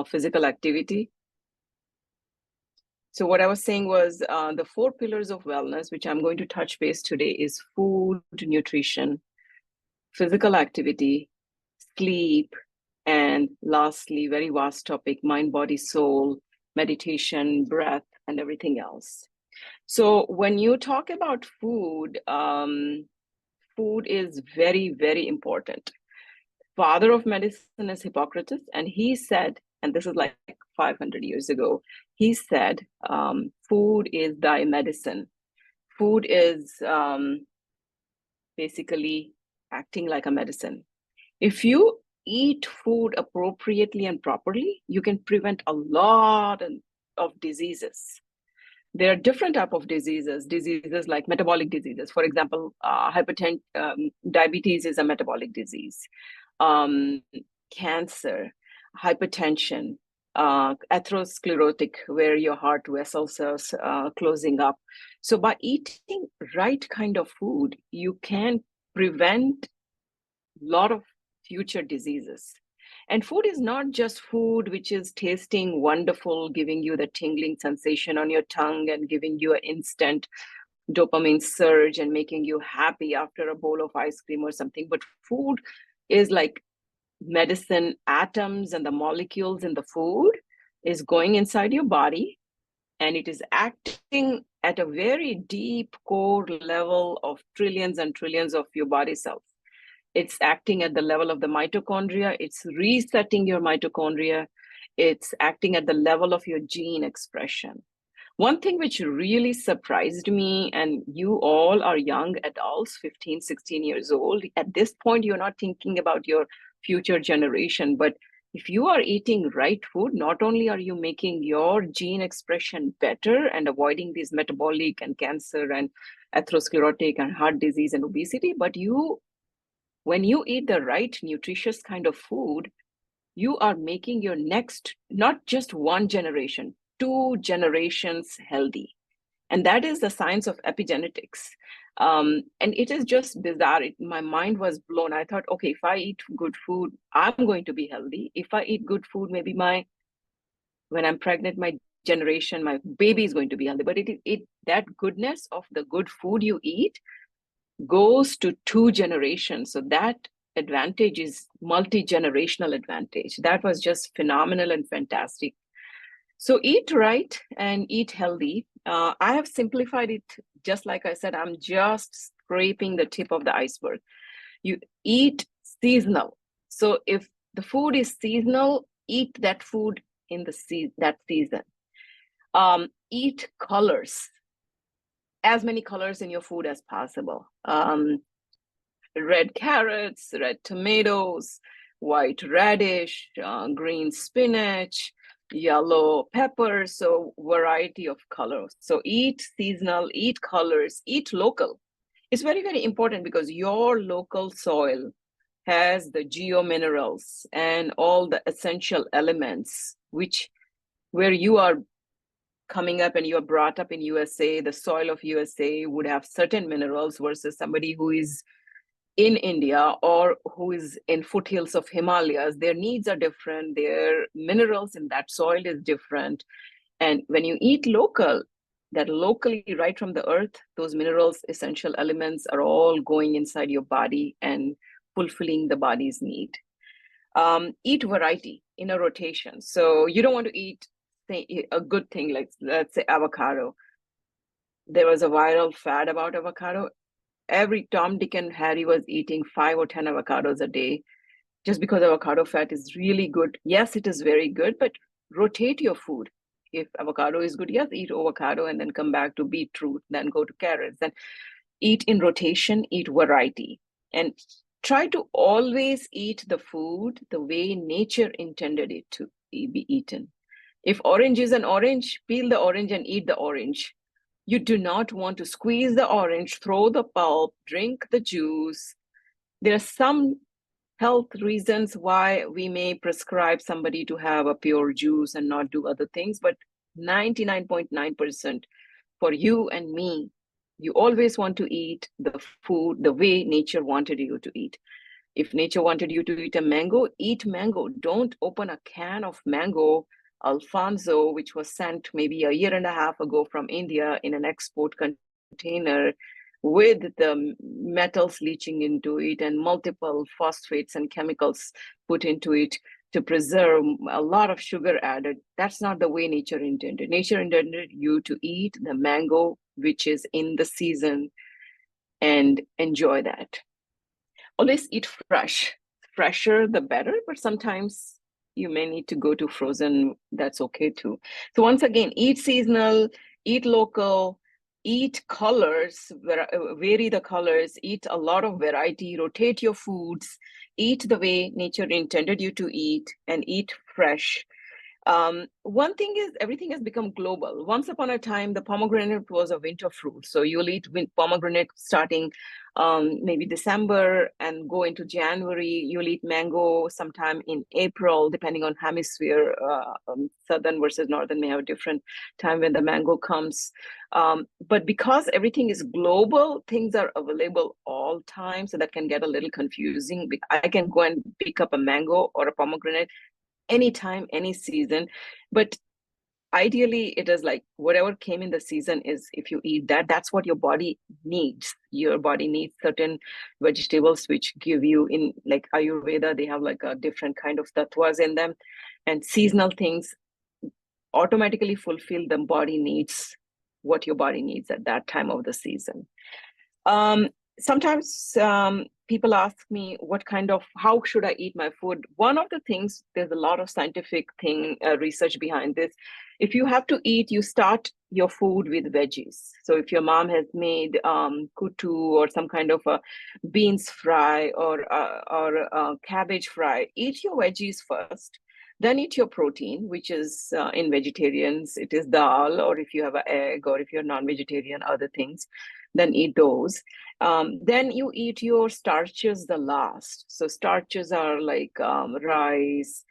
physical activity. So what I was saying was the 4 pillars of wellness, which I'm going to touch base today, is food, nutrition, physical activity, sleep, and lastly, very vast topic, mind, body, soul, meditation, breath, and everything else. So when you talk about food, food is very, very important. Father of medicine is Hippocrates, and he said, and this is like 500 years ago, he said, food is thy medicine. Food is basically acting like a medicine. If you eat food appropriately and properly, you can prevent a lot of diseases. There are different types of diseases like metabolic diseases. For example, diabetes is a metabolic disease. Cancer, hypertension, atherosclerotic, where your heart vessels are closing up. So by eating right kind of food, you can prevent a lot of future diseases. And food is not just food which is tasting wonderful, giving you the tingling sensation on your tongue and giving you an instant dopamine surge and making you happy after a bowl of ice cream or something. But food is like medicine. Atoms and the molecules in the food is going inside your body, and it is acting at a very deep core level of trillions and trillions of your body cells. It's acting at the level of the mitochondria. It's resetting your mitochondria. It's acting at the level of your gene expression. One thing which really surprised me, and you all are young adults, 15, 16 years old. At this point, you're not thinking about your future generation, but if you are eating right food, not only are you making your gene expression better and avoiding these metabolic and cancer and atherosclerotic and heart disease and obesity, but when you eat the right nutritious kind of food, you are making your next, not just one generation, 2 generations healthy. And that is the science of epigenetics. And it is just bizarre. My mind was blown. I thought, okay, if I eat good food, I'm going to be healthy. If I eat good food, maybe when I'm pregnant, my generation, my baby is going to be healthy. But that goodness of the good food you eat goes to 2 generations. So that advantage is multi-generational advantage. That was just phenomenal and fantastic. So eat right and eat healthy. I have simplified it, just like I said, I'm just scraping the tip of the iceberg. You eat seasonal. So if the food is seasonal, eat that food in that season. Eat colors. As many colors in your food as possible. Red carrots, red tomatoes, white radish, green spinach, yellow peppers, so variety of colors. So eat seasonal, eat colors, eat local. It's very, very important because your local soil has the geominerals and all the essential elements where you are coming up and you're brought up in USA, the soil of USA would have certain minerals versus somebody who is in India or who is in foothills of Himalayas. Their needs are different. Their minerals in that soil is different. And when you eat local, that locally right from the earth, those minerals, essential elements are all going inside your body and fulfilling the body's need. Eat variety in a rotation. So you don't want to eat a good thing, like let's say avocado. There was a viral fad about avocado. Every Tom, Dick, and Harry was eating 5 or 10 avocados a day just because avocado fat is really good. Yes, it is very good, but rotate your food. If avocado is good, yes, eat avocado and then come back to beetroot, then go to carrots. Then eat in rotation, eat variety. And try to always eat the food the way nature intended it to be eaten. If orange is an orange, peel the orange and eat the orange. You do not want to squeeze the orange, throw the pulp, drink the juice. There are some health reasons why we may prescribe somebody to have a pure juice and not do other things, but 99.9% for you and me, you always want to eat the food the way nature wanted you to eat. If nature wanted you to eat a mango, eat mango. Don't open a can of mango Alfonso, which was sent maybe a year and a half ago from India in an export container with the metals leaching into it and multiple phosphates and chemicals put into it to preserve, a lot of sugar added. That's not the way nature intended. Nature intended you to eat the mango, which is in the season, and enjoy that. Always eat fresh. Fresher, the better, but sometimes you may need to go to frozen. That's okay too. So once again, eat seasonal, eat local, eat colors, vary the colors, eat a lot of variety, rotate your foods, eat the way nature intended you to eat, and eat fresh. One thing is everything has become global. Once upon a time, the pomegranate was a winter fruit. So you'll eat pomegranate starting maybe December and go into January. You'll eat mango sometime in April, depending on hemisphere. Southern versus northern may have a different time when the mango comes. But because everything is global, things are available all time. So that can get a little confusing. I can go and pick up a mango or a pomegranate anytime, any season. But ideally, it is like whatever came in the season is, if you eat that, that's what your body needs. Your body needs certain vegetables which give you, in like Ayurveda, they have like a different kind of tattvas in them. And seasonal things automatically fulfill the body needs, what your body needs at that time of the season. Sometimes people ask me how should I eat my food? One of the things, there's a lot of scientific research behind this. If you have to eat, you start your food with veggies. So if your mom has made kutu or some kind of a beans fry or cabbage fry, eat your veggies first. Then eat your protein, which is in vegetarians, it is dal, or if you have an egg, or if you're non-vegetarian, other things, then eat those. Then you eat your starches the last. So starches are like rice.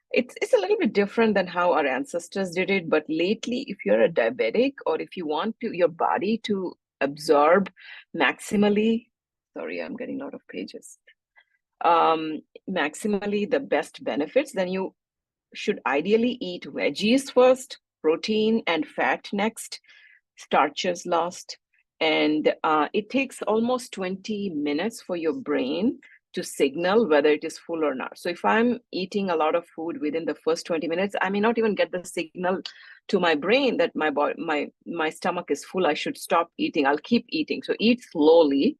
It's a little bit different than how our ancestors did it. But lately, if you're a diabetic or if you want your body to absorb maximally, sorry, I'm getting a lot of pages, maximally the best benefits, then you should ideally eat veggies first, protein and fat next, starches last. And it takes almost 20 minutes for your brain to signal whether it is full or not. So if I'm eating a lot of food within the first 20 minutes, I may not even get the signal to my brain that my stomach is full. I should stop eating. I'll keep eating. So eat slowly.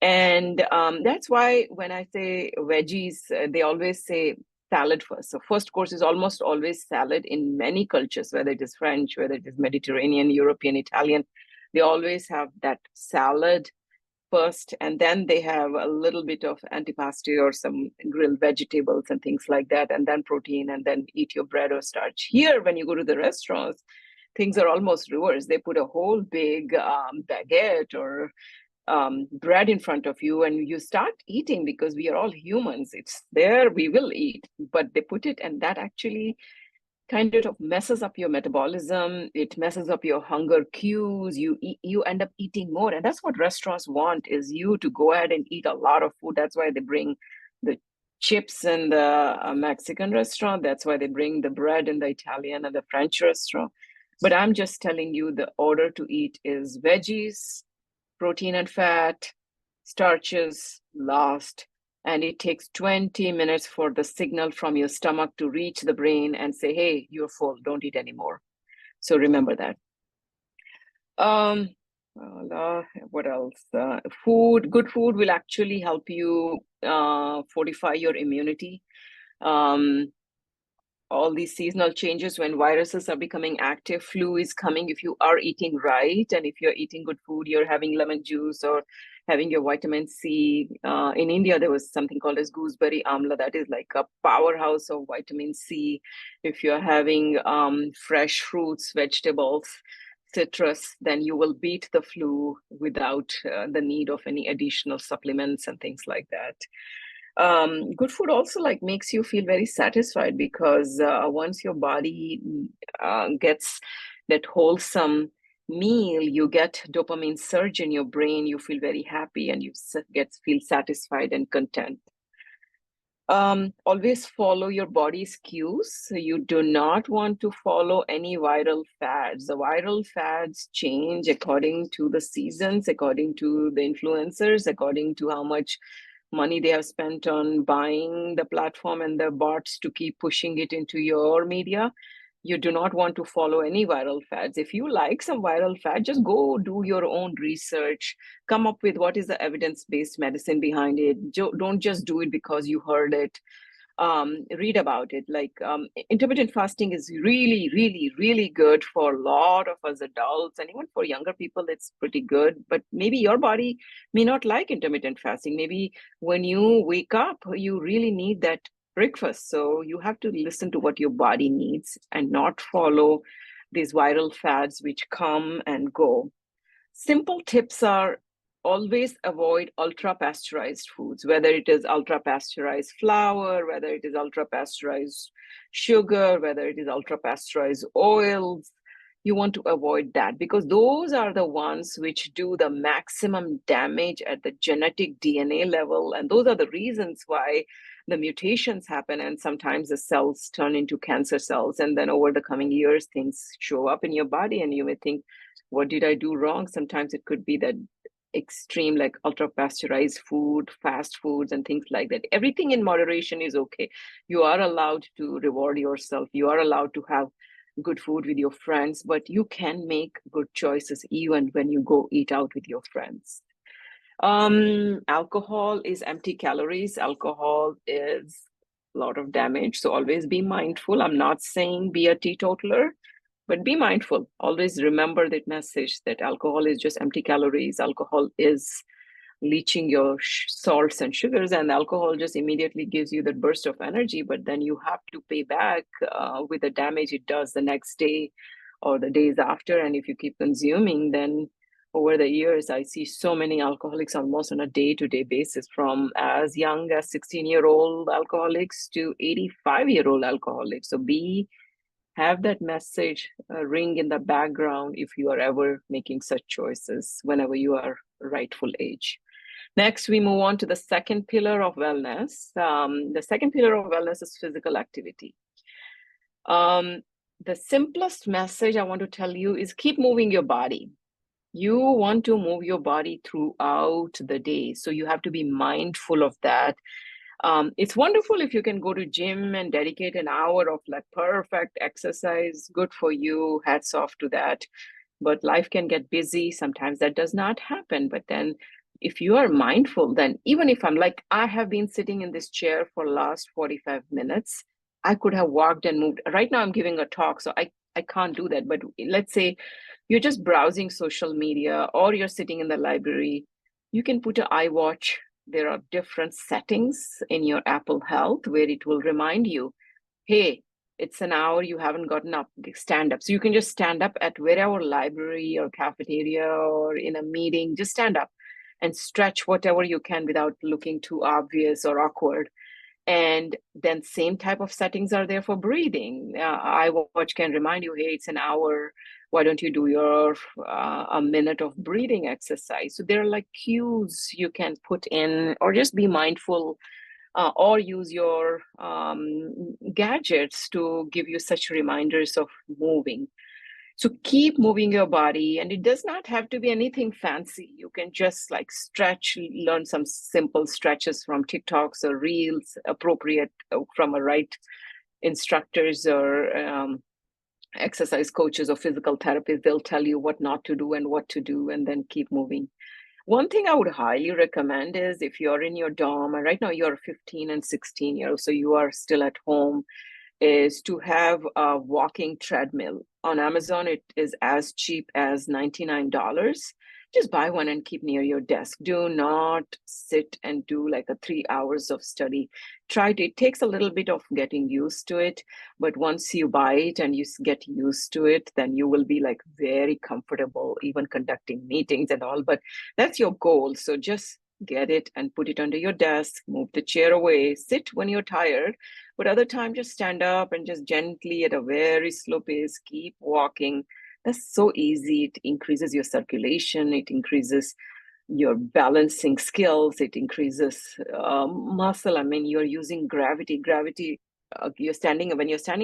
And that's why when I say veggies, they always say salad first. So first course is almost always salad in many cultures, whether it is French, whether it is Mediterranean, European, Italian. They always have that salad first, and then they have a little bit of antipasto or some grilled vegetables and things like that, and then protein, and then eat your bread or starch. Here, when you go to the restaurants, things are almost reversed. They put a whole big baguette or bread in front of you, and you start eating because we are all humans. It's there, we will eat, but they put it, and that actually kind of messes up your metabolism. It messes up your hunger cues. You end up eating more, and that's what restaurants want, is you to go ahead and eat a lot of food. That's why they bring the chips in the Mexican restaurant. That's why they bring the bread in the Italian and the French restaurant. But I'm just telling you, the order to eat is veggies, protein and fat, starches last, and it takes 20 minutes for the signal from your stomach to reach the brain and say, hey, you're full, don't eat anymore. So remember that. What else? Good food will actually help you fortify your immunity. All these seasonal changes, when viruses are becoming active, flu is coming. If you are eating right, and if you're eating good food, you're having lemon juice or having your vitamin C. In India, there was something called as gooseberry amla. That is like a powerhouse of vitamin C. If you're having fresh fruits, vegetables, citrus, then you will beat the flu without the need of any additional supplements and things like that. Good food also like makes you feel very satisfied, because once your body gets that wholesome meal, you get dopamine surge in your brain, you feel very happy, and you feel satisfied and content. Always follow your body's cues. So you do not want to follow any viral fads. The viral fads change according to the seasons, according to the influencers, according to how much money they have spent on buying the platform and the bots to keep pushing it into your media. You do not want to follow any viral fads. If you like some viral fad, just go do your own research, come up with what is the evidence-based medicine behind it. Don't just do it because you heard it. Read about it. Like intermittent fasting is really, really, really good for a lot of us adults, and even for younger people, it's pretty good. But maybe your body may not like intermittent fasting. Maybe when you wake up, you really need that breakfast. So you have to listen to what your body needs and not follow these viral fads which come and go. Simple tips are always avoid ultra pasteurized foods, whether it is ultra pasteurized flour, whether it is ultra pasteurized sugar, whether it is ultra pasteurized oils. You want to avoid that because those are the ones which do the maximum damage at the genetic DNA level. And those are the reasons why the mutations happen and sometimes the cells turn into cancer cells. And then over the coming years, things show up in your body and you may think, what did I do wrong? Sometimes it could be that extreme, like ultra pasteurized food, fast foods, and things like that. Everything in moderation is okay. You are allowed to reward yourself. You are allowed to have good food with your friends, but you can make good choices even when you go eat out with your friends. Alcohol is empty calories. Alcohol is a lot of damage. So always be mindful. I'm not saying be a teetotaler, but be mindful. Always remember that message that alcohol is just empty calories. Alcohol is leaching your salts and sugars, and alcohol just immediately gives you that burst of energy, but then you have to pay back with the damage it does the next day or the days after. And if you keep consuming, then over the years, I see so many alcoholics almost on a day-to-day basis, from as young as 16-year-old alcoholics to 85-year-old alcoholics. So have that message ring in the background if you are ever making such choices whenever you are rightful age. Next, we move on to the second pillar of wellness. The second pillar of wellness is physical activity. The simplest message I want to tell you is keep moving your body. You want to move your body throughout the day, so you have to be mindful of that. It's wonderful if you can go to gym and dedicate an hour of like perfect exercise. Good for you. Hats off to that. But life can get busy. Sometimes that does not happen. But then if you are mindful, then even if I'm like, I have been sitting in this chair for last 45 minutes, I could have walked and moved. Right now I'm giving a talk, so I can't do that. But let's say you're just browsing social media or you're sitting in the library, you can put an iWatch. There are different settings in your Apple Health where it will remind you, hey, it's an hour, you haven't gotten up, stand up. So you can just stand up at wherever library or cafeteria or in a meeting, just stand up and stretch whatever you can without looking too obvious or awkward. And then same type of settings are there for breathing. iWatch can remind you, hey, it's an hour. Why don't you do your a minute of breathing exercise? So there are like cues you can put in, or just be mindful, or use your gadgets to give you such reminders of moving. So keep moving your body, and it does not have to be anything fancy. You can just like stretch, learn some simple stretches from TikToks or Reels, appropriate from a right instructors or exercise coaches or physical therapists. They'll tell you what not to do and what to do, and then keep moving. One thing I would highly recommend is if you're in your dorm, and right now you're 15 and 16 years old, so you are still at home, is to have a walking treadmill. On Amazon, it is as cheap as $99. Just buy one and keep near your desk. Do not sit and do like a 3 hours of study. Try it. It takes a little bit of getting used to it, but once you buy it and you get used to it, then you will be like very comfortable, even conducting meetings and all. But that's your goal. So just get it and put it under your desk, move the chair away, sit when you're tired, but other time just stand up and just gently at a very slow pace, keep walking. That's so easy. It increases your circulation. It increases your balancing skills. It increases muscle. I mean, you're using gravity. When you're standing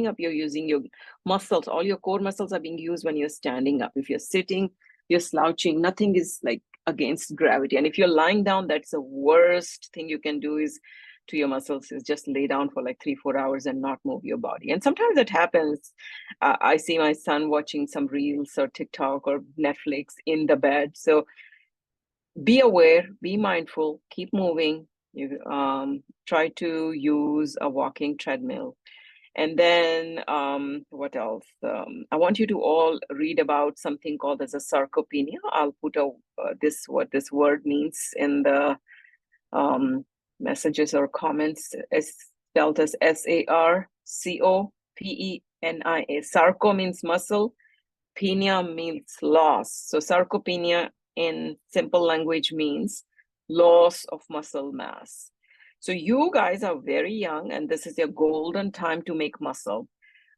up, you're using your muscles. All your core muscles are being used when you're standing up. If you're sitting, you're slouching. Nothing is like against gravity. And if you're lying down, that's the worst thing you can do is to your muscles is just lay down for like 3-4 hours and not move your body. And sometimes it happens. I see my son watching some reels or TikTok or Netflix in the bed. So be aware, be mindful, keep moving. You try to use a walking treadmill. And then what else? I want you to all read about something called as a sarcopenia. I'll put what this word means in the messages or comments. It's spelled as Sarcopenia. Sarco means muscle, penia means loss. So sarcopenia in simple language means loss of muscle mass. So you guys are very young, and this is your golden time to make muscle.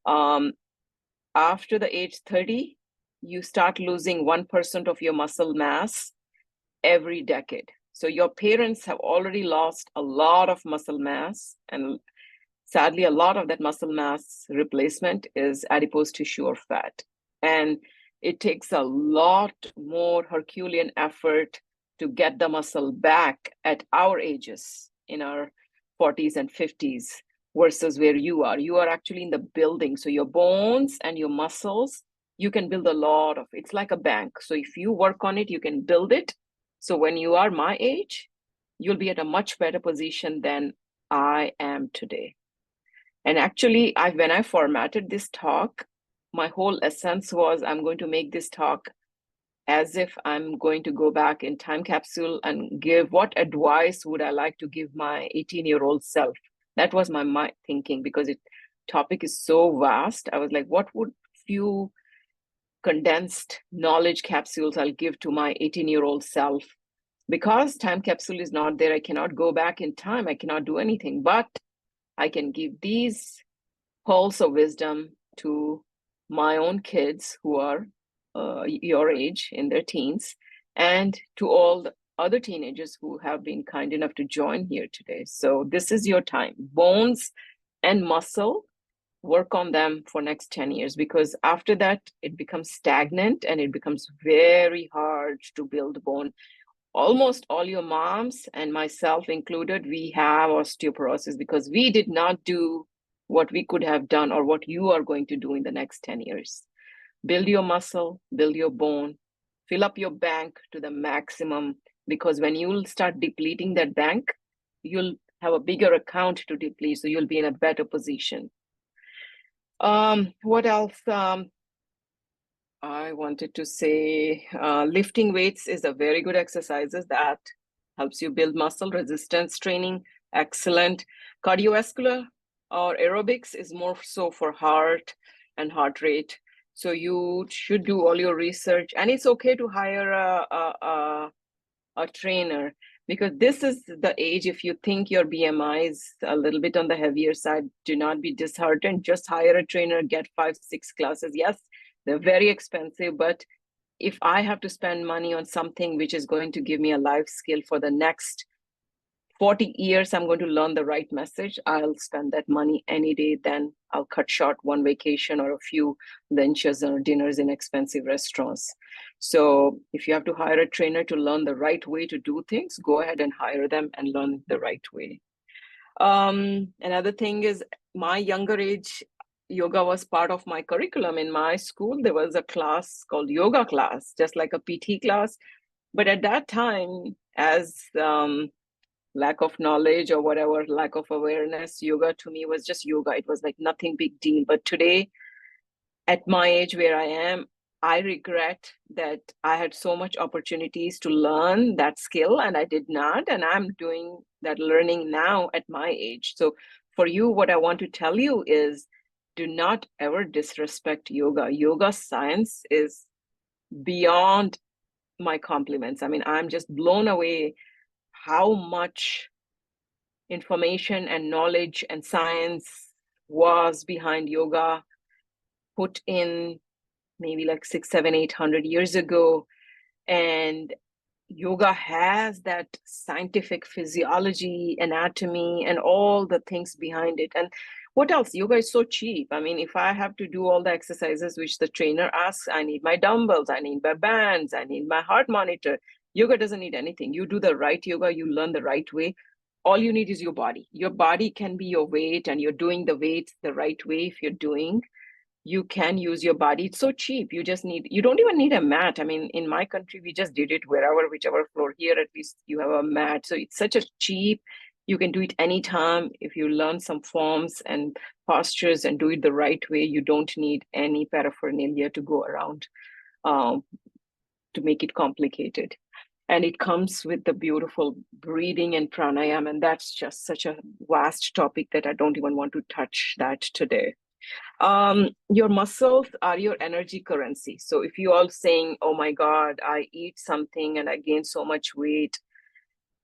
After the age 30, you start losing 1% of your muscle mass every decade. So your parents have already lost a lot of muscle mass, and sadly, a lot of that muscle mass replacement is adipose tissue or fat. And it takes a lot more Herculean effort to get the muscle back at our ages, in our 40s and 50s, versus where you are. You are actually in the building. So your bones and your muscles, you can build a lot of, it's like a bank. So if you work on it, you can build it. So when you are my age, you'll be at a much better position than I am today. And actually, when I formatted this talk, my whole essence was I'm going to make this talk as if I'm going to go back in time capsule and give what advice would I like to give my 18-year-old self. That was my thinking, because topic is so vast. I was like, what would few condensed knowledge capsules I'll give to my 18-year-old self? Because time capsule is not there, I cannot go back in time. I cannot do anything, but I can give these pearls of wisdom to my own kids who are your age, in their teens, and to all the other teenagers who have been kind enough to join here today. So this is your time. Bones and muscle, work on them for next 10 years, because after that, it becomes stagnant and it becomes very hard to build bone. Almost all your moms, and myself included, we have osteoporosis because we did not do what we could have done or what you are going to do in the next 10 years. Build your muscle, build your bone, fill up your bank to the maximum, because when you'll start depleting that bank, you'll have a bigger account to deplete, so you'll be in a better position. What else? I wanted to say lifting weights is a very good exercise that helps you build muscle. Resistance training, excellent. Cardiovascular or aerobics is more so for heart and heart rate. So you should do all your research, and it's okay to hire a trainer, because this is the age, if you think your BMI is a little bit on the heavier side, do not be disheartened. Just hire a trainer, get 5-6 classes. Yes, they're very expensive, but if I have to spend money on something which is going to give me a life skill for the next 40 years, I'm going to learn the right message, I'll spend that money any day. Then I'll cut short one vacation or a few lunches or dinners in expensive restaurants. So if you have to hire a trainer to learn the right way to do things, go ahead and hire them and learn the right way. Another thing is, my younger age, yoga was part of my curriculum. In my school, there was a class called yoga class, just like a PT class. But at that time, as lack of knowledge or whatever, lack of awareness, yoga to me was just yoga. It was like nothing big deal. But today, at my age where I am, I regret that I had so much opportunities to learn that skill and I did not. And I'm doing that learning now at my age. So for you, what I want to tell you is, do not ever disrespect yoga. Yoga science is beyond my compliments. I mean, I'm just blown away how much information and knowledge and science was behind yoga, put in maybe like 600, 700, 800 years ago. And yoga has that scientific physiology, anatomy, and all the things behind it. And what else? Yoga is so cheap. I mean, if I have to do all the exercises which the trainer asks, I need my dumbbells, I need my bands, I need my heart monitor. Yoga doesn't need anything. You do the right yoga, you learn the right way. All you need is your body. Your body can be your weight, and you're doing the weights the right way. If you're doing, you can use your body. It's so cheap. You don't even need a mat. I mean, in my country, we just did it wherever, whichever floor. Here, at least you have a mat. So it's such a cheap, you can do it anytime. If you learn some forms and postures and do it the right way, you don't need any paraphernalia to go around um, to make it complicated. And it comes with the beautiful breathing and pranayama. And that's just such a vast topic that I don't even want to touch that today. Your muscles are your energy currency. So if you all saying, oh my God, I eat something and I gain so much weight,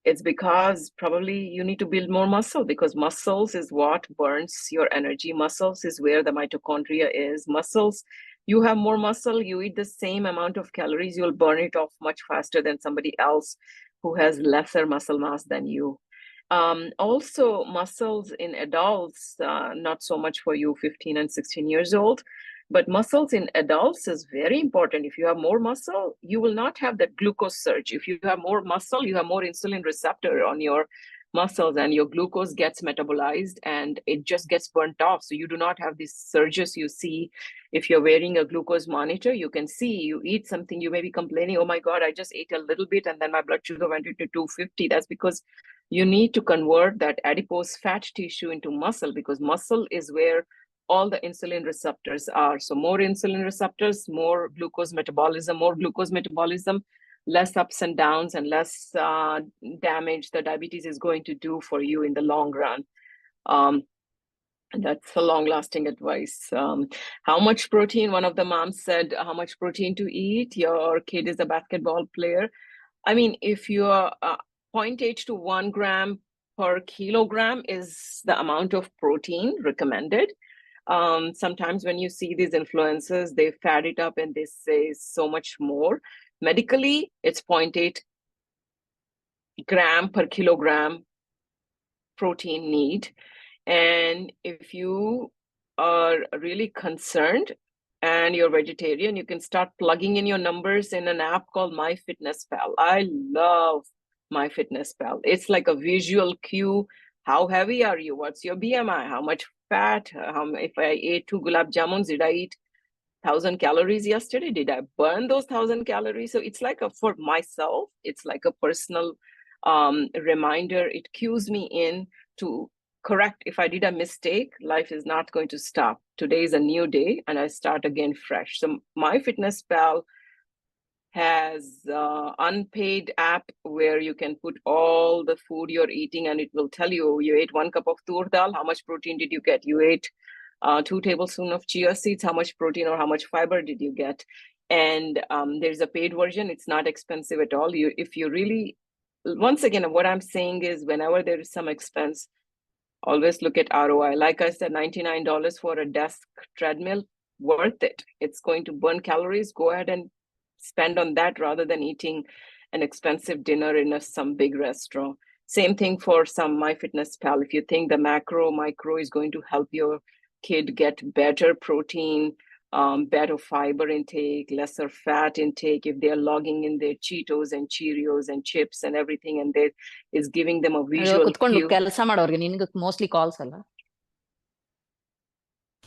it's because probably you need to build more muscle, because muscles is what burns your energy. Muscles is where the mitochondria is. Muscles, you have more muscle, you eat the same amount of calories, you'll burn it off much faster than somebody else who has lesser muscle mass than you. Also, muscles in adults, not so much for you 15 and 16 years old, but muscles in adults is very important. If you have more muscle, you will not have that glucose surge. If you have more muscle, you have more insulin receptor on your muscles, and your glucose gets metabolized and it just gets burnt off. So you do not have these surges you see. If you're wearing a glucose monitor, you can see you eat something, you may be complaining, oh my God, I just ate a little bit and then my blood sugar went into 250. That's because you need to convert that adipose fat tissue into muscle, because muscle is where all the insulin receptors are. So more insulin receptors, more glucose metabolism, less ups and downs and less damage the diabetes is going to do for you in the long run. And that's a long-lasting advice. How much protein? One of the moms said, how much protein to eat? Your kid is a basketball player. I mean, if you're 0.8 to 1 gram per kilogram is the amount of protein recommended. Sometimes when you see these influencers, they fat it up and they say so much more. Medically, it's 0.8 gram per kilogram protein need. And if you are really concerned and you're vegetarian, you can start plugging in your numbers in an app called MyFitnessPal. I love MyFitnessPal. It's like a visual cue. How heavy are you? What's your BMI? How much fat? If I ate 2 gulab jamuns, did I eat 1,000 calories yesterday? Did I burn those 1,000 calories? So it's like for myself, it's like a personal reminder. It cues me in to correct. If I did a mistake, life is not going to stop. Today is a new day and I start again fresh. So MyFitnessPal has unpaid app where you can put all the food you're eating and it will tell you ate 1 cup of tur dal, how much protein did you get? You ate 2 tablespoons of chia seeds, how much protein or how much fiber did you get? And there's a paid version. It's not expensive at all. If you really, once again, what I'm saying is whenever there is some expense, always look at ROI. Like I said, $99 for a desk treadmill, worth it. It's going to burn calories. Go ahead and spend on that rather than eating an expensive dinner in some big restaurant. Same thing for some MyFitnessPal. If you think the macro, micro is going to help your kid get better protein, better fiber intake, lesser fat intake, if they're logging in their Cheetos and Cheerios and chips and everything, and that is giving them a visual ಕುತ್ಕೊಂಡು cue. ಕೆಲಸ ಮಾಡೋರ್ಗೆ ನಿನ್ಗೆ mostly calls ಅಲ್ಲ.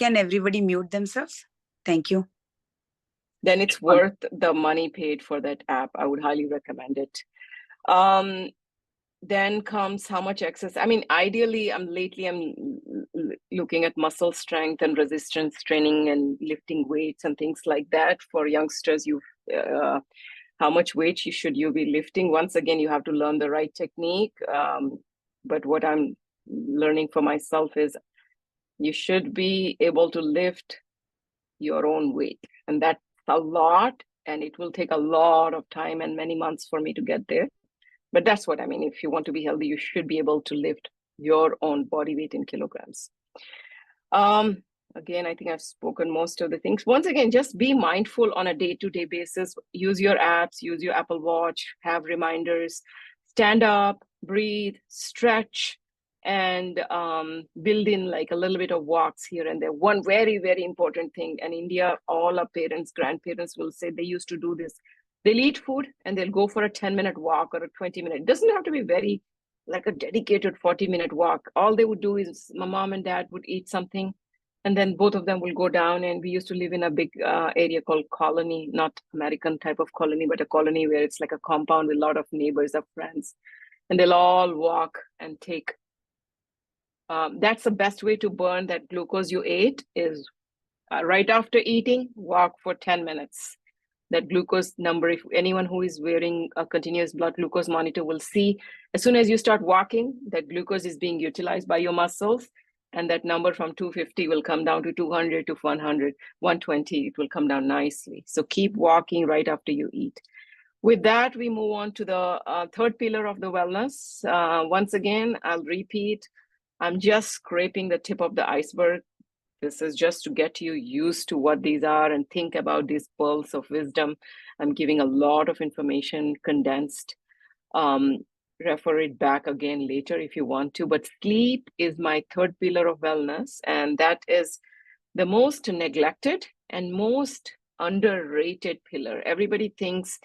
Can everybody mute themselves? Thank you. Then it's worth the money paid for that app. I would highly recommend it. Then comes how much exercise. I mean, ideally, I'm looking at muscle strength and resistance training and lifting weights and things like that for youngsters. How much weight should you be lifting? Once again, you have to learn the right technique. But what I'm learning for myself is you should be able to lift your own weight, and that's a lot, and it will take a lot of time and many months for me to get there. But that's what I mean. If you want to be healthy, you should be able to lift your own body weight in kilograms. Again, I think I've spoken most of the things. Once again, just be mindful on a day-to-day basis. Use your apps, use your Apple Watch, have reminders, stand up, breathe, stretch, and build in like a little bit of walks here and there. One very, very important thing, and India, all our parents, grandparents will say they used to do this. They'll eat food and they'll go for a 10-minute walk or a 20-minute. It doesn't have to be very like a dedicated 40-minute walk. All they would do is my mom and dad would eat something, and then both of them will go down. And we used to live in a big area called colony, not American type of colony, but a colony where it's like a compound with a lot of neighbors of friends. And they'll all walk and take. That's the best way to burn that glucose you ate is right after eating, walk for 10 minutes. That glucose number, if anyone who is wearing a continuous blood glucose monitor will see, as soon as you start walking, that glucose is being utilized by your muscles. And that number from 250 will come down to 200 to 100, 120. It will come down nicely. So keep walking right after you eat. With that, we move on to the third pillar of the wellness. Once again, I'll repeat, I'm just scraping the tip of the iceberg. This is just to get you used to what these are and think about these pearls of wisdom. I'm giving a lot of information condensed. Refer it back again later if you want to, but sleep is my third pillar of wellness, and that is the most neglected and most underrated pillar. Everybody thinks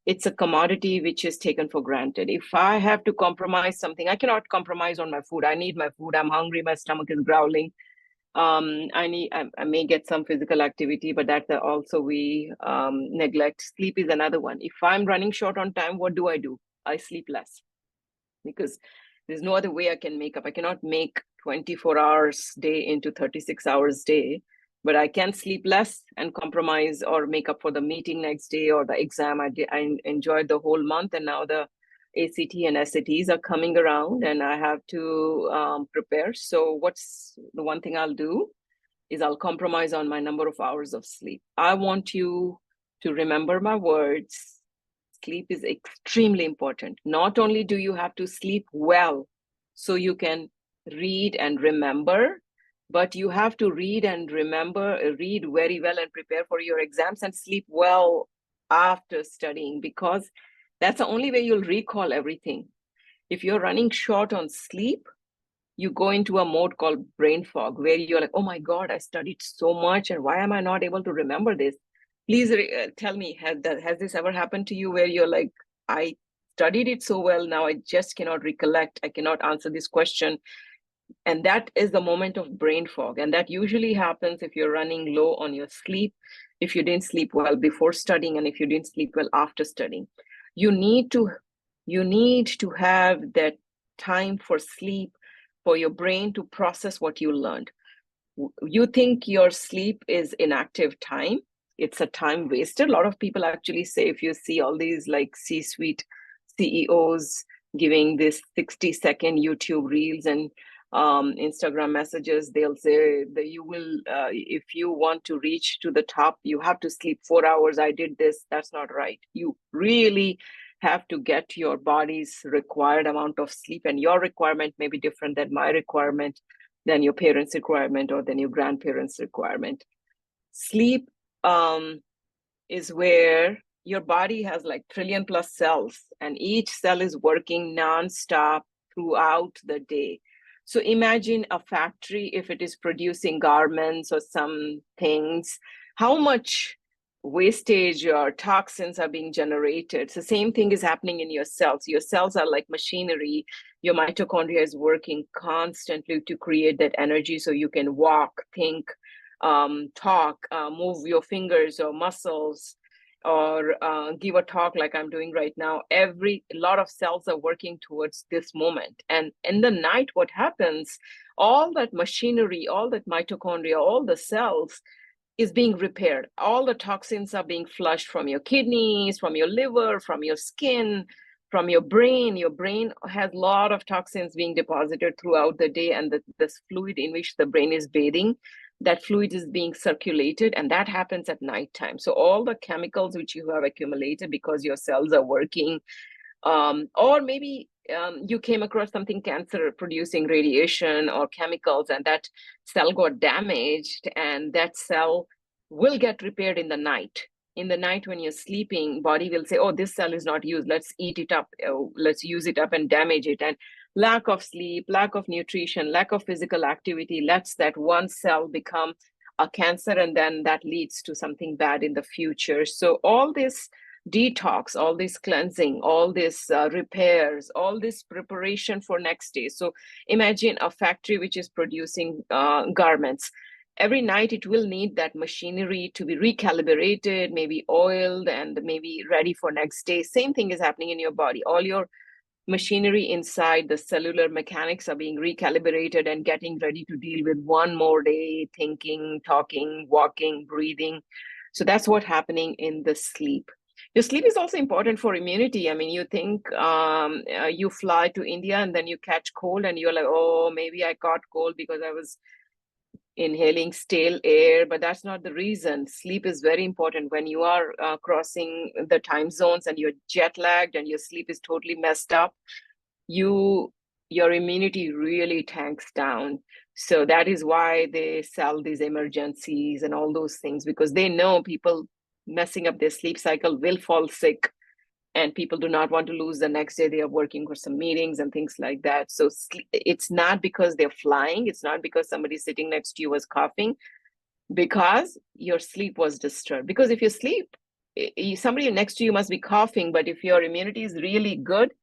it's a commodity which is taken for granted. If I have to compromise something, I cannot compromise on my food. I need my food. I'm hungry. My stomach is growling. I may get some physical activity, but that also we neglect. Sleep is another one. If I'm running short on time, what do? I sleep less, because there's no other way I can make up. I cannot make 24 hours day into 36 hours day, but I can sleep less and compromise or make up for the meeting next day or the exam. I enjoyed the whole month, and now the ACT and SATs are coming around and I have to prepare. So what's the one thing I'll do is I'll compromise on my number of hours of sleep. I want you to remember my words. Sleep is extremely important. Not only do you have to sleep well so you can read and remember, but you have to read and remember, read very well and prepare for your exams and sleep well after studying, because that's the only way you'll recall everything. If you're running short on sleep, you go into a mode called brain fog, where you're like, oh my God, I studied so much and why am I not able to remember this? Please tell me, has this ever happened to you where you're like, I studied it so well, now I just cannot recollect, I cannot answer this question. And that is the moment of brain fog. And that usually happens if you're running low on your sleep, if you didn't sleep well before studying, and if you didn't sleep well after studying. You need to have that time for sleep, for your brain to process what you learned. You think your sleep is inactive time. It's a time wasted. A lot of people actually say, if you see all these like C-suite CEOs giving this 60-second YouTube reels and Instagram messages, they'll say that you will, if you want to reach to the top, you have to sleep 4 hours. I did this. That's not right. You really have to get your body's required amount of sleep, and your requirement may be different than my requirement, than your parents' requirement, or than your grandparents' requirement. Sleep is where your body has like trillion plus cells, and each cell is working nonstop throughout the day. So imagine a factory, if it is producing garments or some things, how much wastage or toxins are being generated. So same thing is happening in your cells. Your cells are like machinery. Your mitochondria is working constantly to create that energy so you can walk, think, talk, move your fingers or muscles, or give a talk like I'm doing right now. A lot of cells are working towards this moment. And in the night, what happens, all that machinery, all that mitochondria, all the cells is being repaired. All the toxins are being flushed from your kidneys, from your liver, from your skin, from your brain. Your brain has a lot of toxins being deposited throughout the day, and this fluid in which the brain is bathing, that fluid is being circulated, and that happens at nighttime. So all the chemicals which you have accumulated because your cells are working, or maybe you came across something cancer producing radiation or chemicals, and that cell got damaged, and that cell will get repaired in the night. In the night when you're sleeping, body will say, oh, this cell is not used, let's eat it up, let's use it up and damage it. And lack of sleep, lack of nutrition, lack of physical activity lets that one cell become a cancer, and then that leads to something bad in the future. So all this detox, all this cleansing, all this repairs, all this preparation for next day. So imagine a factory which is producing garments. Every night it will need that machinery to be recalibrated, maybe oiled, and maybe ready for next day. Same thing is happening in your body. All your machinery inside the cellular mechanics are being recalibrated and getting ready to deal with one more day, thinking, talking, walking, breathing. So that's what's happening in the sleep. Your sleep is also important for immunity. I mean, you think you fly to India and then you catch cold and you're like, oh, maybe I caught cold because I was inhaling stale air, but that's not the reason. Sleep is very important. When you are crossing the time zones and you're jet lagged and your sleep is totally messed up, your immunity really tanks down. So that is why they sell these emergencies and all those things, because they know people messing up their sleep cycle will fall sick, and people do not want to lose the next day. They are working for some meetings and things like that. So it's not because they're flying. It's not because somebody sitting next to you was coughing, because your sleep was disturbed. Because if you sleep, somebody next to you must be coughing, but if your immunity is really good,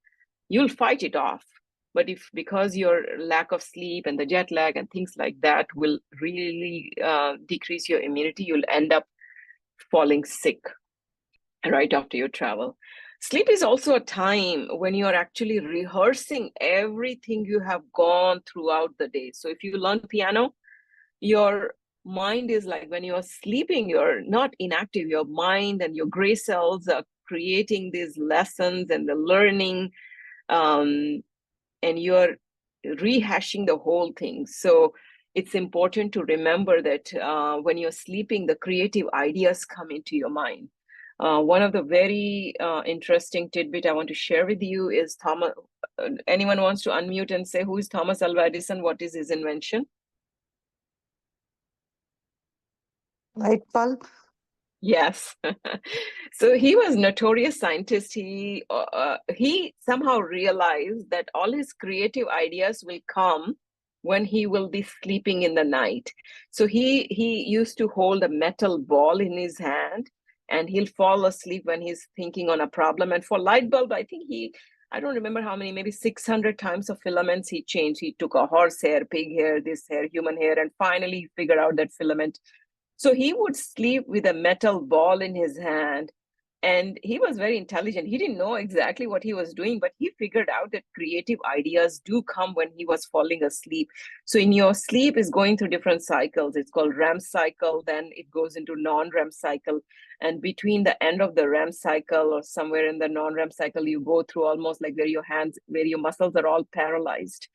you'll fight it off. But if because your lack of sleep and the jet lag and things like that will really decrease your immunity, you'll end up falling sick right after your travel. Sleep is also a time when you're actually rehearsing everything you have gone throughout the day. So if you learn piano, your mind is like, when you're sleeping, you're not inactive. Your mind and your gray cells are creating these lessons and the learning, and you're rehashing the whole thing. So it's important to remember that when you're sleeping, the creative ideas come into your mind. One of the very interesting tidbit I want to share with you is Thomas. Anyone wants to unmute and say, who is Thomas Alva Edison? What is his invention? Light bulb. Yes. So he was notorious scientist. He somehow realized that all his creative ideas will come when he will be sleeping in the night. So he used to hold a metal ball in his hand, and he'll fall asleep when he's thinking on a problem. And for light bulb, I think I don't remember how many, maybe 600 times of filaments he changed. He took a horse hair, pig hair, this hair, human hair, and finally he figured out that filament. So he would sleep with a metal ball in his hand, and he was very intelligent. He didn't know exactly what he was doing, but he figured out that creative ideas do come when he was falling asleep. So in your sleep is going through different cycles. It's called REM cycle, then it goes into non-REM cycle. And between the end of the REM cycle or somewhere in the non-REM cycle, you go through almost like where your muscles are all paralyzed.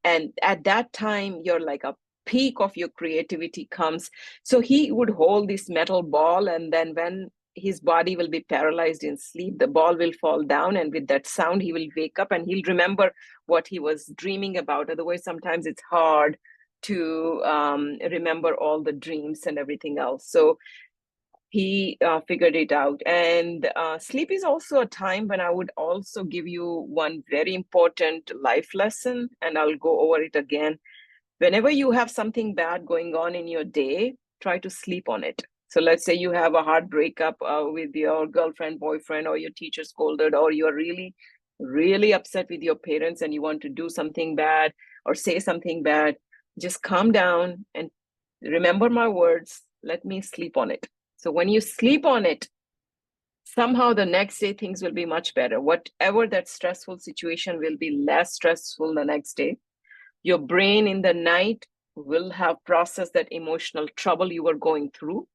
And at that time, you're like a peak of your creativity comes. So he would hold this metal ball, and then when his body will be paralyzed in sleep, the ball will fall down, and with that sound he will wake up and he'll remember what he was dreaming about. Otherwise, sometimes it's hard to remember all the dreams and everything else. So he figured it out. And sleep is also a time when I would also give you one very important life lesson, and I'll go over it again. Whenever you have something bad going on in your day, try to sleep on it. So let's say you have a hard breakup with your girlfriend, boyfriend, or your teacher scolded, or you're really, really upset with your parents and you want to do something bad or say something bad. Just calm down and remember my words. Let me sleep on it. So when you sleep on it, somehow the next day things will be much better. Whatever that stressful situation will be less stressful the next day. Your brain in the night will have processed that emotional trouble you were going through,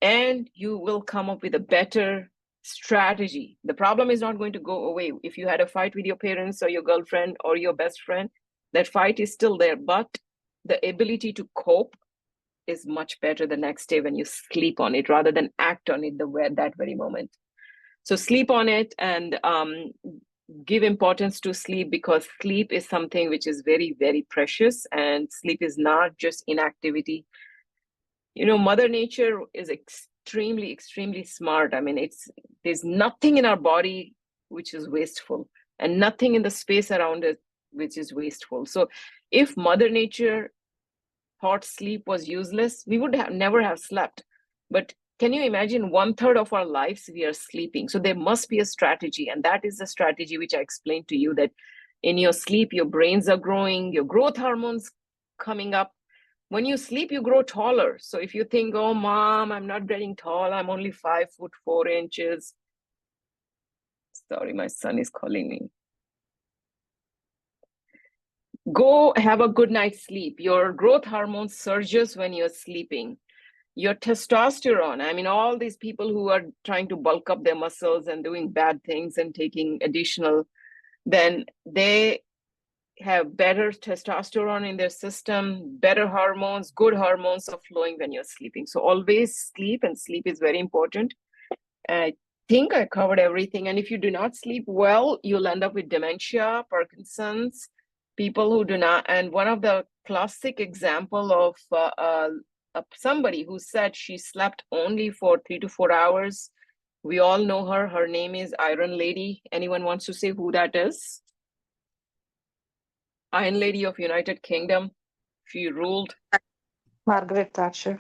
and you will come up with a better strategy. The problem is not going to go away. If you had a fight with your parents or your girlfriend or your best friend, that fight is still there, but the ability to cope is much better the next day when you sleep on it rather than act on it that very moment. So sleep on it, and give importance to sleep, because sleep is something which is very, very precious, and sleep is not just inactivity. Mother Nature is extremely, extremely smart. I mean, there's nothing in our body which is wasteful, and nothing in the space around it which is wasteful. So if Mother Nature thought sleep was useless, we would never have slept. But can you imagine 1/3 of our lives we are sleeping? So there must be a strategy, and that is the strategy which I explained to you, that in your sleep, your brains are growing, your growth hormones coming up. When you sleep, you grow taller. So if you think, oh, mom, I'm not getting tall, I'm only 5'4". Sorry, my son is calling me. Go have a good night's sleep. Your growth hormone surges when you're sleeping. Your testosterone, I mean, all these people who are trying to bulk up their muscles and doing bad things and taking additional, then they have better testosterone in their system, better hormones, good hormones are flowing when you're sleeping. So always sleep, and sleep is very important. I think I covered everything. And if you do not sleep well, you'll end up with dementia, Parkinson's, people who do not. And one of the classic example of somebody who said she slept only for 3 to 4 hours. We all know her. Her name is Iron Lady. Anyone wants to say who that is? Iron Lady of United Kingdom. She ruled. Margaret Thatcher.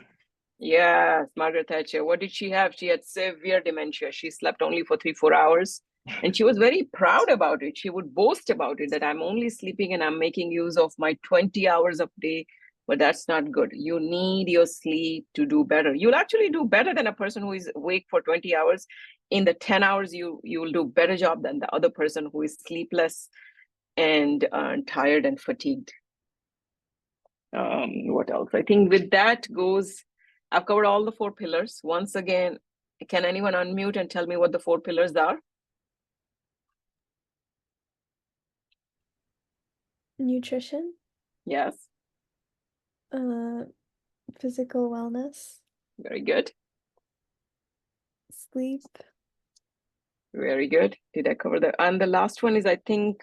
Yes, Margaret Thatcher. What did she have? She had severe dementia. She slept only for 3-4 hours. And she was very proud about it. She would boast about it, that I'm only sleeping and I'm making use of my 20 hours of day. But that's not good. You need your sleep to do better. You'll actually do better than a person who is awake for 20 hours. In the 10 hours, you will do better job than the other person who is sleepless and tired and fatigued. What else? I think with that goes, I've covered all the 4 pillars. Once again, can anyone unmute and tell me what the 4 pillars are? Nutrition, Yes, physical wellness, very good. sleep, Very good. Did I cover that? And the last one is, I think,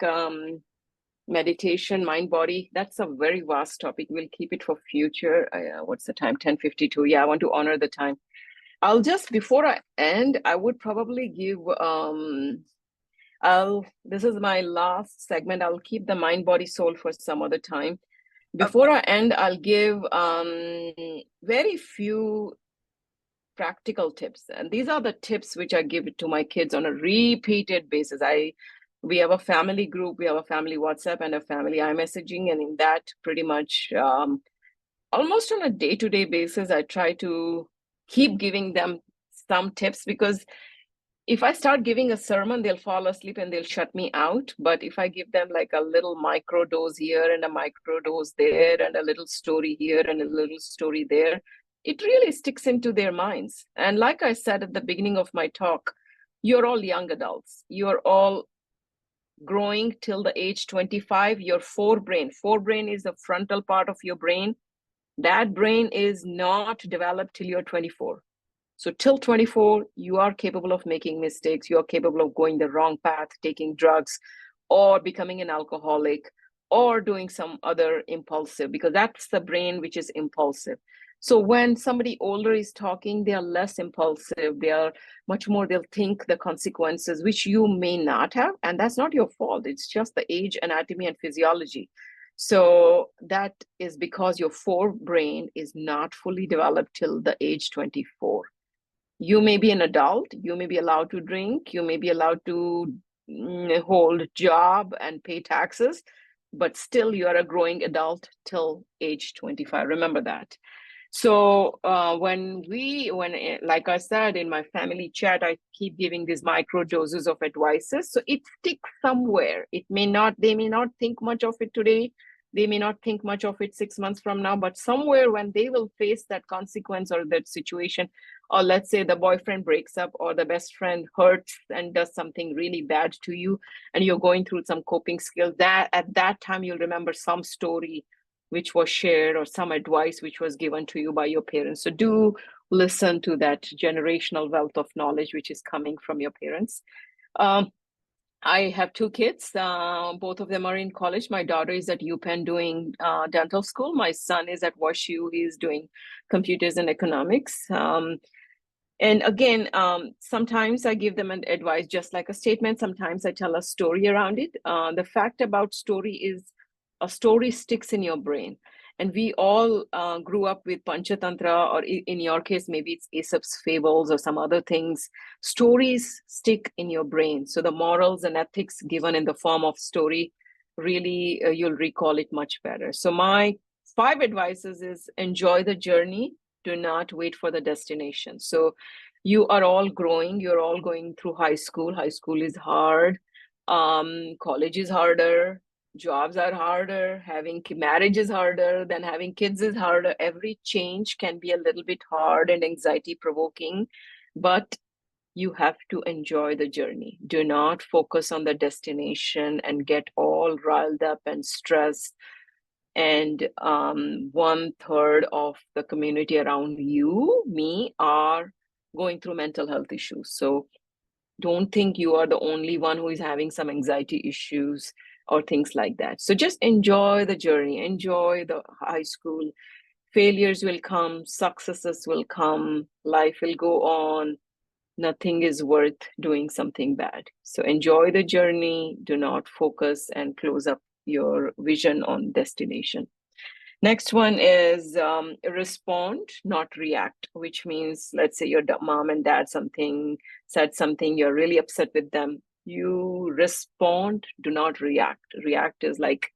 meditation, mind, body. That's a very vast topic. We'll keep it for future. What's the time? 10:52. Yeah, I want to honor the time. I'll just, before I end, I would probably give, this is my last segment. I'll keep the mind, body, soul for some other time. Before I end, I'll give very few practical tips. And these are the tips which I give to my kids on a repeated basis. We have a family group, we have a family WhatsApp and a family iMessaging. And in that, pretty much almost on a day-to-day basis, I try to keep giving them some tips, because if I start giving a sermon, they'll fall asleep and they'll shut me out. But if I give them like a little micro dose here and a micro dose there and a little story here and a little story there, it really sticks into their minds. And like I said at the beginning of my talk, you're all young adults. You're all growing till the age 25. Your forebrain is the frontal part of your brain. That brain is not developed till you're 24. So till 24, you are capable of making mistakes. You are capable of going the wrong path, taking drugs, or becoming an alcoholic, or doing some other impulsive, because that's the brain which is impulsive. So when somebody older is talking, they are less impulsive. They are much more, they'll think the consequences, which you may not have. And that's not your fault. It's just the age, anatomy, and physiology. So that is because your forebrain is not fully developed till the age 24. You may be an adult, you may be allowed to drink, you may be allowed to hold job and pay taxes, but still you are a growing adult till age 25. Remember that. So when like I said in my family chat, I keep giving these micro doses of advices. So it sticks somewhere. They may not think much of it today. They may not think much of it 6 months from now, but somewhere when they will face that consequence or that situation, or let's say the boyfriend breaks up or the best friend hurts and does something really bad to you, and you're going through some coping skills, that at that time you'll remember some story which was shared or some advice which was given to you by your parents. So do listen to that generational wealth of knowledge which is coming from your parents. I have two kids. Both of them are in college. My daughter is at UPenn doing dental school. My son is at WashU. He's doing computers and economics. And again, sometimes I give them an advice, just like a statement. Sometimes I tell a story around it. The fact about story is a story sticks in your brain. And we all grew up with Panchatantra, or in your case, maybe it's Aesop's fables or some other things. Stories stick in your brain. So the morals and ethics given in the form of story, really, you'll recall it much better. So my 5 advices is enjoy the journey. Do not wait for the destination. So you are all growing. You're all going through high school. High school is hard. College is harder. Jobs are harder. Having marriage is harder. Then having kids is harder. Every change can be a little bit hard and anxiety provoking, but you have to enjoy the journey. Do not focus on the destination and get all riled up and stressed. And 1/3 of the community around you, me, are going through mental health issues. So don't think you are the only one who is having some anxiety issues or things like that. So just enjoy the journey, enjoy the high school. Failures will come, successes will come, life will go on. Nothing is worth doing something bad. So enjoy the journey, do not focus and close up your vision on destination. Next one is respond, not react, which means, let's say your mom and dad said something, you're really upset with them. You respond, do not react. React is like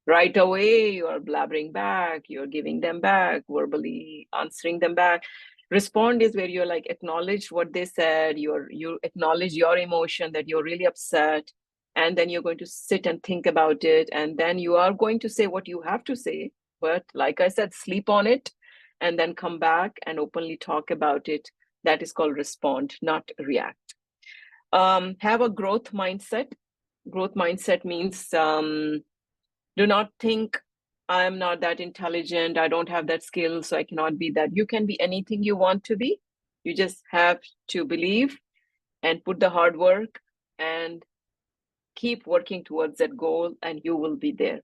right away, you're blabbering back, you're giving them back, verbally answering them back. Respond is where you're like acknowledge what they said, you acknowledge your emotion that you're really upset, and then you're going to sit and think about it, and then you are going to say what you have to say. But like I said, sleep on it and then come back and openly talk about it. That is called respond, not react. Have a growth mindset. Growth mindset means do not think I'm not that intelligent, I don't have that skill, so I cannot be that. You can be anything you want to be. You just have to believe and put the hard work and keep working towards that goal, and you will be there.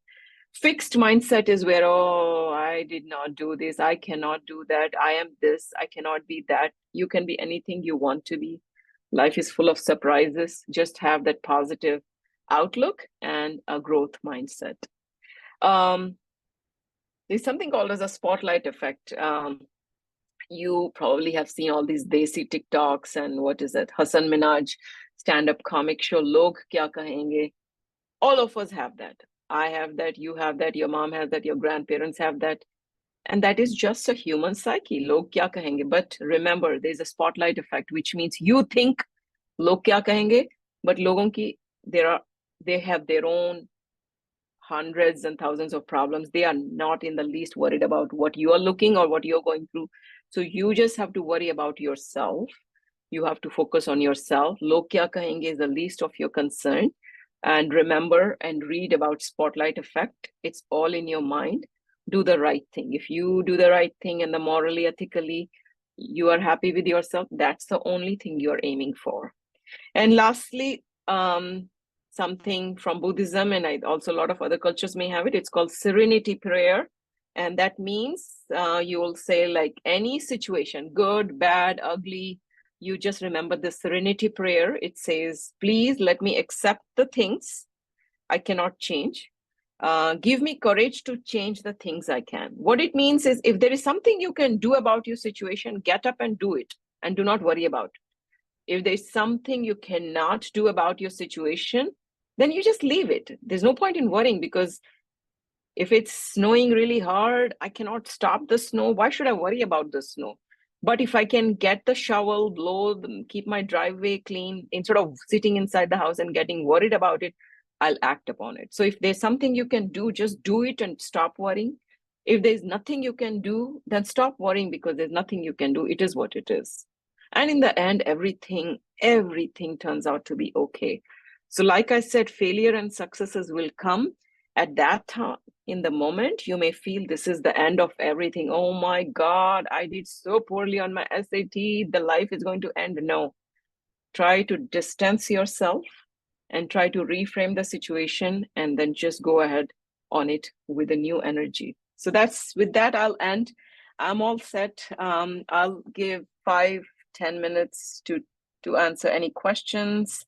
Fixed mindset is where, oh, I did not do this, I cannot do that, I am this, I cannot be that. You can be anything you want to be. Life is full of surprises. Just have that positive outlook and a growth mindset. There's something called as a spotlight effect. You probably have seen all these desi TikToks and what is it, Hassan Minhaj stand-up comic show, Log Kya Kahenge. All of us have that. I have that, you have that, your mom has that, your grandparents have that. And that is just a human psyche. Log kya kahenge? But remember, there's a spotlight effect, which means you think log kya kahenge, but logon ki, they have their own hundreds and thousands of problems. They are not in the least worried about what you are looking or what you're going through. So you just have to worry about yourself. You have to focus on yourself. Log kya kahenge is the least of your concern. And remember and read about spotlight effect. It's all in your mind. Do the right thing. If you do the right thing and the morally, ethically, you are happy with yourself, that's the only thing you're aiming for. And lastly, something from Buddhism, and also a lot of other cultures may have it, it's called serenity prayer. And that means you will say, like, any situation, good, bad, ugly, you just remember the serenity prayer. It says, please let me accept the things I cannot change. Give me courage to change the things I can. What it means is, if there is something you can do about your situation, get up and do it and do not worry about it. If there's something you cannot do about your situation, then you just leave it. There's no point in worrying, because if it's snowing really hard, I cannot stop the snow. Why should I worry about the snow? But if I can get the shovel, blow, keep my driveway clean, instead of sitting inside the house and getting worried about it, I'll act upon it. So if there's something you can do, just do it and stop worrying. If there's nothing you can do, then stop worrying, because there's nothing you can do. It is what it is. And in the end, everything turns out to be okay. So like I said, failure and successes will come. At that time, in the moment, you may feel this is the end of everything. Oh my God, I did so poorly on my SAT. The life is going to end. No. Try to distance yourself and try to reframe the situation and then just go ahead on it with a new energy. So with that, I'll end. I'm all set. I'll give 5-10 minutes to answer any questions.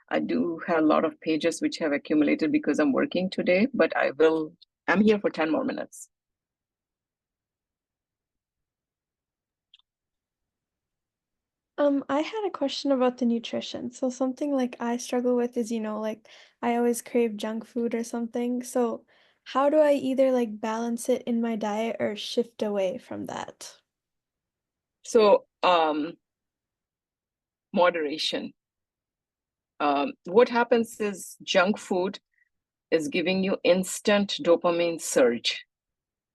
I do have a lot of pages which have accumulated because I'm working today, but I'm here for 10 more minutes. I had a question about the nutrition. So something like I struggle with is, like I always crave junk food or something. So how do I either like balance it in my diet or shift away from that? So moderation. What happens is junk food is giving you instant dopamine surge,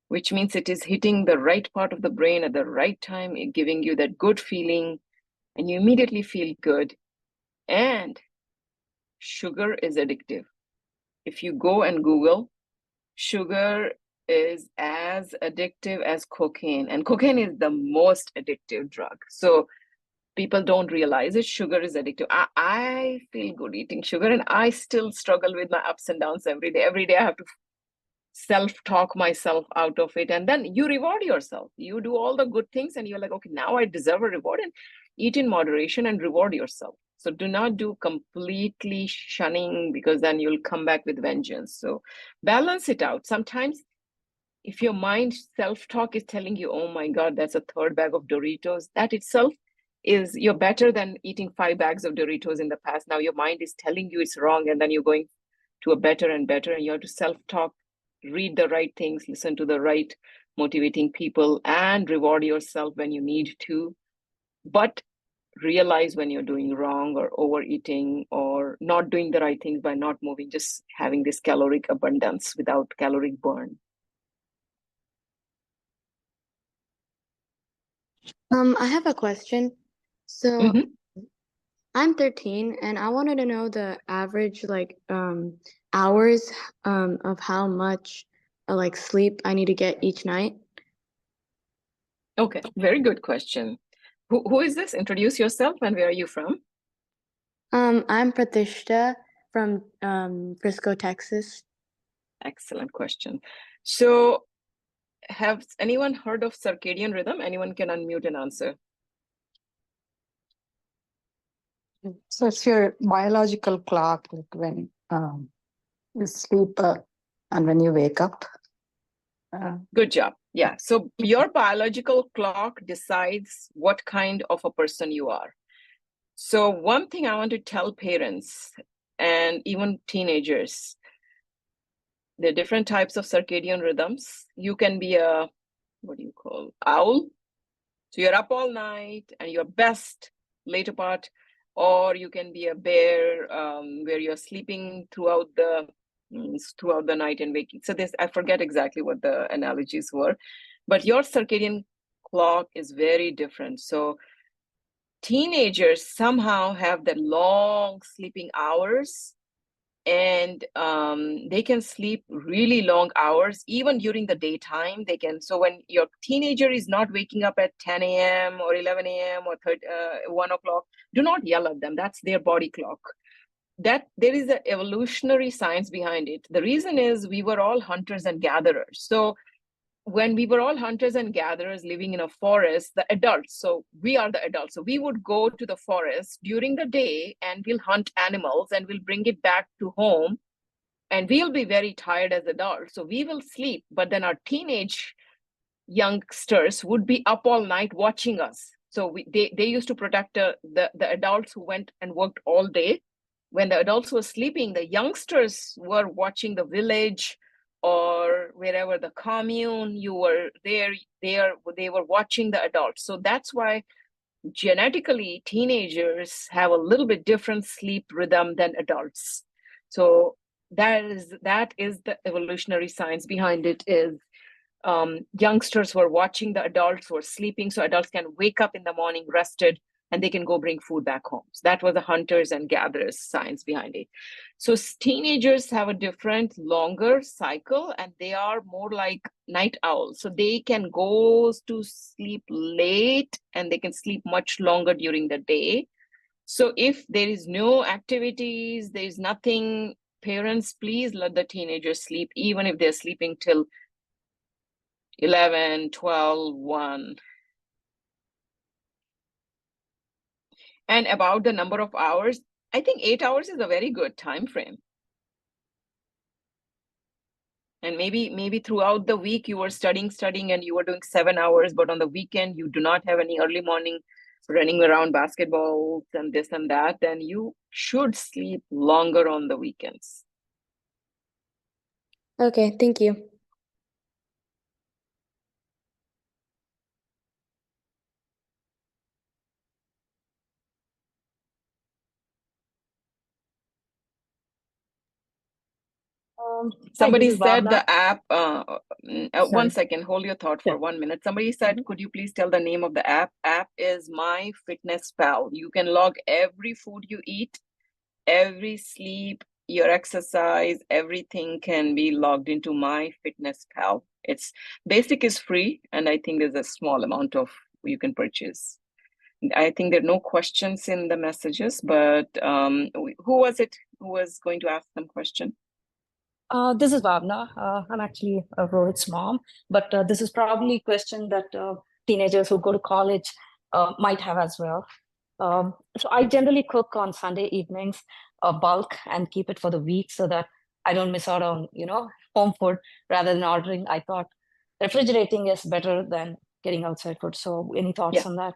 which means it is hitting the right part of the brain at the right time, giving you that good feeling, and you immediately feel good. And sugar is addictive. If you go and Google, sugar is as addictive as cocaine, and cocaine is the most addictive drug. So people don't realize it. Sugar is addictive. I feel good eating sugar, and I still struggle with my ups and downs every day. Every day I have to self-talk myself out of it, and then you reward yourself. You do all the good things and you're like, okay, now I deserve a reward, and eat in moderation and reward yourself. So do not do completely shunning, because then you'll come back with vengeance. So balance it out. Sometimes if your mind self-talk is telling you, oh my God, that's a third bag of Doritos, that itself is, you're better than eating 5 bags of Doritos in the past. Now your mind is telling you it's wrong, and then you're going to a better and better, and you have to self-talk, read the right things, listen to the right motivating people, and reward yourself when you need to. But realize when you're doing wrong or overeating or not doing the right things by not moving, just having this caloric abundance without caloric burn. I have a question. So I'm 13 and I wanted to know the average hours of how much sleep I need to get each night. Okay, very good question. Who is this? Introduce yourself and where are you from? I'm Pratishtha from Frisco, Texas. Excellent question. So have anyone heard of circadian rhythm? Anyone can unmute and answer. So it's your biological clock, like when you sleep and when you wake up. Good job. Yeah. So your biological clock decides what kind of a person you are. So one thing I want to tell parents and even teenagers, there are different types of circadian rhythms. You can be a, owl. So you're up all night and you're best later part, or you can be a bear where you're sleeping throughout the night and waking. So I forget exactly what the analogies were, but your circadian clock is very different. So teenagers somehow have the long sleeping hours, and they can sleep really long hours even during the daytime. They can. So when your teenager is not waking up at 10 a.m. or 11 a.m. or 1 o'clock, do not yell at them. That's their body clock. That there is an evolutionary science behind it. The reason is we were all hunters and gatherers. So when we were all hunters and gatherers living in a forest, the adults, so we are the adults, so we would go to the forest during the day and we'll hunt animals and we'll bring it back to home, and we'll be very tired as adults, so we will sleep. But then our teenage youngsters would be up all night watching us. So they used to protect the adults who went and worked all day. When the adults were sleeping, the youngsters were watching the village or wherever the commune you were there, they were watching the adults. So that's why genetically teenagers have a little bit different sleep rhythm than adults. So that is the evolutionary science behind it. Is youngsters were watching the adults who were sleeping, so adults can wake up in the morning rested and they can go bring food back home. So that was the hunters and gatherers science behind it. So teenagers have a different, longer cycle, and they are more like night owls. So they can go to sleep late and they can sleep much longer during the day. So if there is no activities, there is nothing, parents, please let the teenagers sleep, even if they're sleeping till 11, 12, 1. And about the number of hours, I think 8 hours is a very good time frame. And maybe throughout the week you were studying and you were doing 7 hours, but on the weekend you do not have any early morning running around basketballs and this and that, then you should sleep longer on the weekends. Okay, thank you. Hi, Somebody this is said Bhavna. the app, Sorry. 1 second, hold your thought for Sure. 1 minute. Somebody said, Mhm. could you please tell the name of the app? App is My Fitness Pal. You can log every food you eat, every sleep, your exercise, everything can be logged into My Fitness Pal. It's basic is free, and I think there's a small amount of you can purchase. I think there are no questions in the messages, but who was it who was going to ask some question? This is Bhavna. I'm actually Rohit's mom, but this is probably a question that teenagers who go to college might have as well. So I generally cook on Sunday evenings, bulk, and keep it for the week so that I don't miss out on, home food rather than ordering. I thought refrigerating is better than getting outside food. So any thoughts Yeah. on that?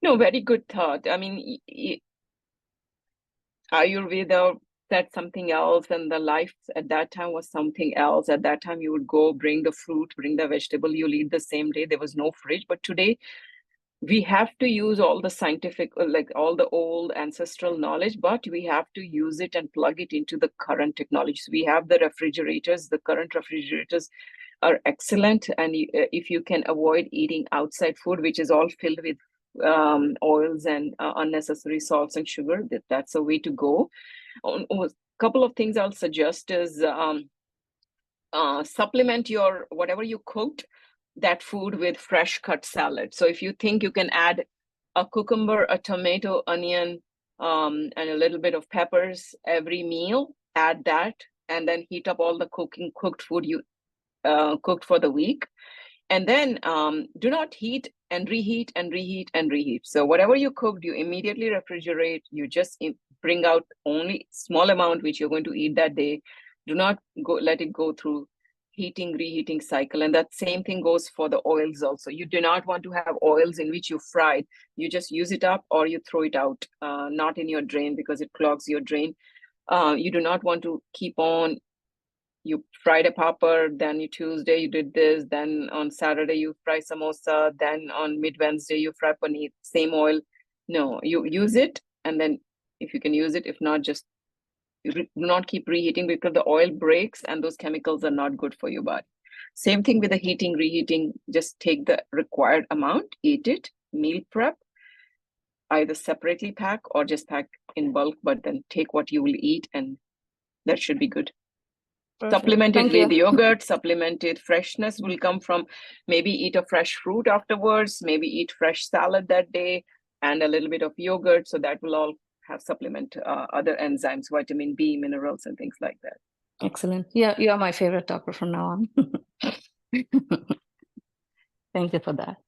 No, very good thought. I mean, Ayurveda said something else, and the life at that time was something else. At that time, you would go bring the fruit, bring the vegetable, you'll eat the same day. There was no fridge. But today, we have to use all the scientific, like all the old ancestral knowledge, but we have to use it and plug it into the current technologies. We have the refrigerators, the current refrigerators are excellent. And if you can avoid eating outside food, which is all filled with oils and unnecessary salts and sugar, that's a way to go. A couple of things I'll suggest is supplement your whatever you cooked that food with fresh cut salad. So if you think you can add a cucumber, a tomato, onion, and a little bit of peppers every meal, add that, and then heat up all the cooked food you cooked for the week. And then do not heat and reheat and reheat and reheat. So whatever you cooked, you immediately refrigerate. You just bring out only small amount which you're going to eat that day. Do not let it go through heating, reheating cycle. And that same thing goes for the oils also. You do not want to have oils in which you fried. You just use it up or you throw it out, not in your drain because it clogs your drain. You do not want to keep on. You fried a popper, then Tuesday you did this, then on Saturday you fry samosa, then on mid-Wednesday you fry paneer, same oil. No, you use it, and then if you can use it, if not, just do not keep reheating because the oil breaks and those chemicals are not good for your body. Same thing with the heating, reheating, just take the required amount, eat it, meal prep, either separately pack or just pack in bulk, but then take what you will eat and that should be good. Perfect. Supplement it Thank with you. yogurt, supplemented freshness will come from maybe eat a fresh fruit afterwards, maybe eat fresh salad that day, and a little bit of yogurt. So that will all have supplement other enzymes, vitamin B, minerals, and things like that. Excellent. Yeah, you are my favorite doctor from now on. Thank you for that.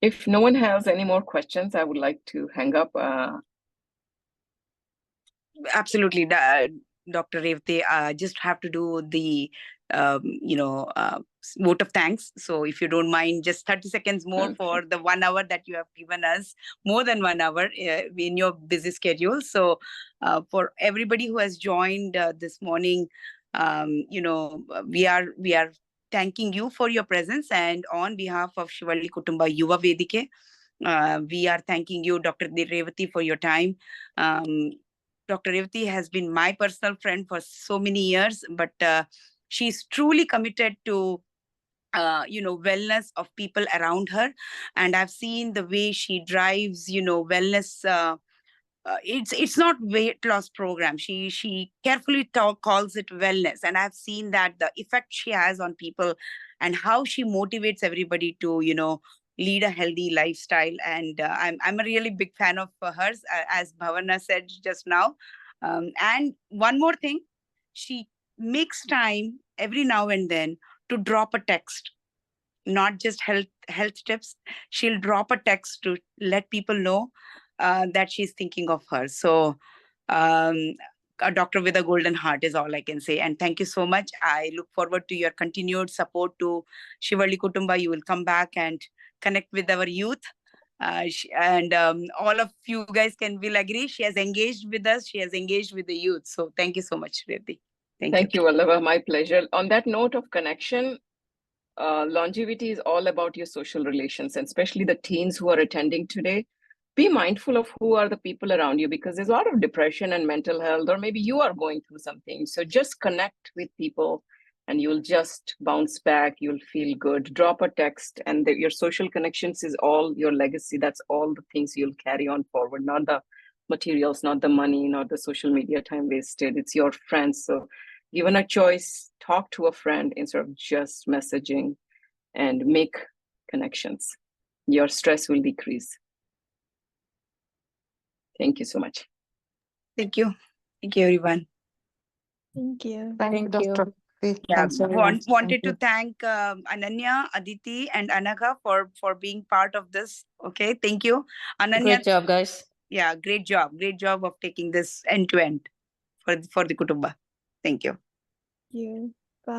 If no one has any more questions, I would like to hang up. Absolutely, Dr. Revati. Just have to do the vote of thanks. So if you don't mind, just 30 seconds more for the 1 hour that you have given us, more than 1 hour in your busy schedule. So for everybody who has joined this morning, we are thanking you for your presence, and on behalf of Shivalli Kutumba Yuva Vedike, we are thanking you, Dr. Revati, for your time. Dr. Rewati has been my personal friend for so many years, but she's truly committed to wellness of people around her. And I've seen the way she drives, wellness. It's not weight loss program. She carefully calls it wellness, and I've seen that the effect she has on people and how she motivates everybody to lead a healthy lifestyle. And I'm a really big fan of hers, as Bhavana said just now. And one more thing, she makes time every now and then to drop a text, not just health tips. She'll drop a text to let people know that she's thinking of her. So um, a doctor with a golden heart is all I can say. And thank you so much. I look forward to your continued support to Shivalli Kutumba. You will come back and connect with our youth. And all of you guys will agree. She has engaged with us. She has engaged with the youth. So thank you so much, Rewati. Thank you, Vallabha. My pleasure. On that note of connection, longevity is all about your social relations, and especially the teens who are attending today. Be mindful of who are the people around you, because there's a lot of depression and mental health, or maybe you are going through something. So just connect with people and you'll just bounce back. You'll feel good. Drop a text, and your social connections is all your legacy. That's all the things you'll carry on forward, not the materials, not the money, not the social media time wasted. It's your friends. So given a choice, talk to a friend instead of just messaging, and make connections. Your stress will decrease. Thank you so much. Thank you. Thank you, everyone. Thank you. Thank you, Thank you. Dr. Preeti. Yeah, Thanks very much. wanted Thank to you. thank Ananya, Aditi, and Anagha for being part of this. Okay, thank you. Ananya, Great job, guys. yeah, great job. Great job of taking this end to end for the Kutumba. Thank you. You.